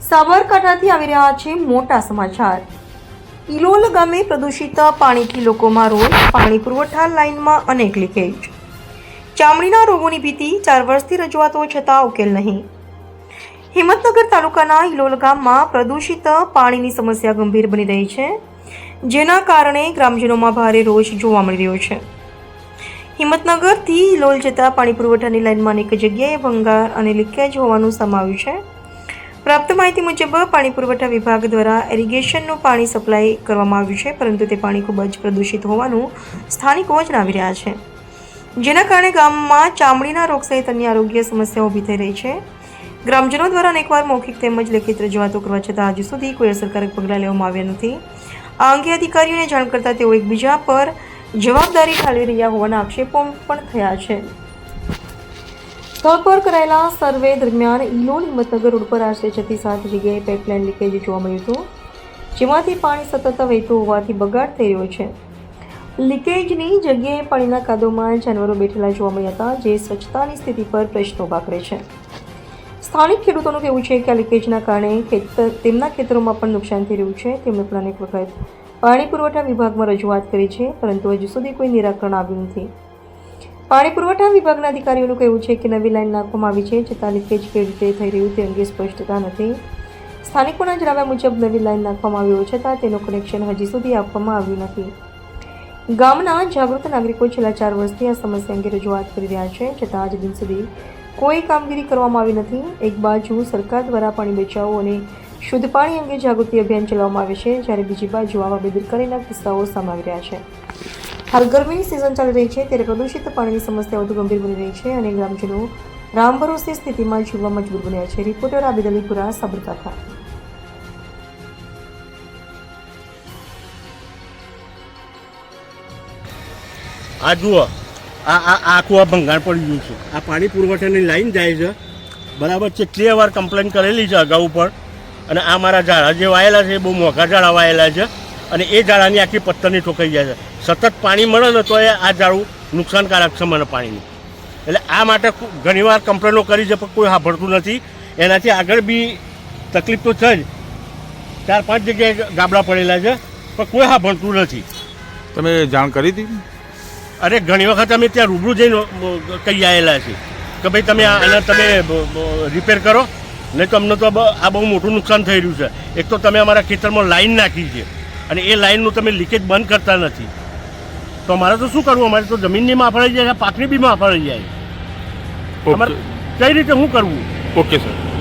સાબરકાંઠાથી આવી રહ્યા છે મોટા સમાચાર। ઇલોલ ગામે પ્રદૂષિત પાણીથી લોકોમાં રોષ, પાણી પુરવઠા લાઇનમાં અનેક લીકેજ, ચામડીના રોગોની ભીતિ, 4 વર્ષથી રજૂઆતો છતાં ઉકેલ નહીં। હિંમતનગર તાલુકાના ઇલોલ ગામમાં પ્રદૂષિત પાણીની સમસ્યા ગંભીર બની રહી છે, જેના કારણે ગ્રામજનોમાં ભારે રોષ જોવા મળી રહ્યો છે। હિંમતનગરથી ઇલોલ જતા પાણી પુરવઠાની લાઇનમાં અનેક જગ્યાએ ભંગાર અને લીકેજ હોવાનું સામે આવ્યું છે। પ્રાપ્ત માહિતી મુજબ પાણી પુરવઠા વિભાગ દ્વારા ઇરિગેશનનું પાણી સપ્લાય કરવામાં આવ્યું છે, પરંતુ તે પાણી ખૂબ જ પ્રદૂષિત હોવાનું સ્થાનિકો જણાવી રહ્યા છે, જેના કારણે ગામમાં ચામડીના રોગ સહિત અન્ય આરોગ્ય સમસ્યાઓ ઊભી થઈ રહી છે। ગ્રામજનો દ્વારા અનેકવાર મૌખિક તેમજ લેખિત રજૂઆતો કરવા છતાં હજુ સુધી કોઈ અસરકારક પગલાં લેવામાં આવ્યા નથી। આ અંગે અધિકારીઓને જાણ કરતાં તેઓ એકબીજા પર જવાબદારી ઠાલવી રહ્યા હોવાના આક્ષેપો પણ થયા છે। સ્થળ પર કરાયેલા સર્વે દરમિયાન ઇલોલ હિંમતનગર રોડ પર આશરે 6 થી 7 જગ્યાએ પાઇપલાઇન લીકેજ જોવા મળ્યું હતું, જેમાંથી પાણી સતત વહેતું હોવાથી બગાડ થઈ રહ્યો છે। લીકેજની જગ્યાએ પાણીના કાદવમાં જાનવરો બેઠેલા જોવા મળ્યા હતા, જે સ્વચ્છતાની સ્થિતિ પર પ્રશ્નો ઊભા કરે છે। સ્થાનિક ખેડૂતોનું કહેવું છે કે આ લીકેજના કારણે તેમના ખેતરોમાં પણ નુકસાન થઈ રહ્યું છે। તેમણે પણ અનેક વખત પાણી પુરવઠા વિભાગમાં રજૂઆત કરી છે, પરંતુ હજુ સુધી કોઈ નિરાકરણ આવ્યું નથી। પાણી પુરવઠા વિભાગના અધિકારીઓનું કહેવું છે કે નવી લાઇન નાખવામાં આવી છે, છતાં લીકેજ કેવી રીતે થઈ રહ્યું તે અંગે સ્પષ્ટતા નથી। સ્થાનિકોના જણાવ્યા મુજબ નવી લાઇન નાખવામાં આવી હોવા છતાં તેનું કનેક્શન હજી સુધી આપવામાં આવ્યું નથી। ગામના જાગૃત નાગરિકો છેલ્લા 4 વર્ષથી આ સમસ્યા અંગે રજૂઆત કરી રહ્યા છે, છતાં આજ દિન સુધી કોઈ કામગીરી કરવામાં આવી નથી। એક બાજુ સરકાર દ્વારા પાણી બચાવો અને શુદ્ધ પાણી અંગે જાગૃતિ અભિયાન ચલાવવામાં આવે છે, જ્યારે બીજી બાજુ આવા બેદરકારીના કિસ્સાઓ સામે આવી રહ્યા છે। હાલ ગરમીની સિઝન ચાલી રહી છે, ત્યારે પ્રદૂષિત પાણીની સમસ્યા વધુ ગંભીર બની રહી છે અને ગ્રામજનો રામ ભરોસે સ્થિતિમાં જીવવા મજબૂર બન્યા છે। રિપોર્ટર આબિદ અલીપુરા, સાબરકાંઠા। આ જુઓ, આખું આ ભંગાર પડી ગયું છે। આ પાણી પુરવઠાની લાઈન જાય છે, બરાબર છે। કેટલી વાર કમ્પ્લેન કરેલી છે અગાઉ પણ, અને આ મારા ઝાડા જે વાયેલા છે એ બહુ મોંઘા ઝાડા વાયેલા છે, અને એ ઝાડાની આખી પત્તરની ઠોકાઈ જાય છે। સતત પાણી મળે ને તો એ આ ઝાડું નુકસાનકારક છે મને પાણીનું, એટલે આ માટે ઘણીવાર કમ્પ્લેનો કરી છે પણ કોઈ સાંભળતું નથી। એનાથી આગળ બી તકલીફ તો છે જ, 4-5 જગ્યાએ ગાબડા પડેલા છે પણ કોઈ સાંભળતું નથી। તમે જાણ કરી હતી? અરે ઘણી વખત અમે ત્યાં રૂબરૂ જઈને કહી આવેલા છીએ કે ભાઈ તમે આને તમે રિપેર કરો, નહીં તો અમને તો આ બહુ મોટું નુકસાન થઈ રહ્યું છે। એક તો તમે અમારા ખેતરમાં લાઈન નાખી છે અને એ લાઈનનું તમે લીકેજ બંધ કરતા નથી, તો અમારે તો શું કરવું? અમારે તો જમીનની માફળાઈ જાય, પાકની બી માફળાઈ જાય, અમારે કઈ રીતે શું કરવું? Okay sir.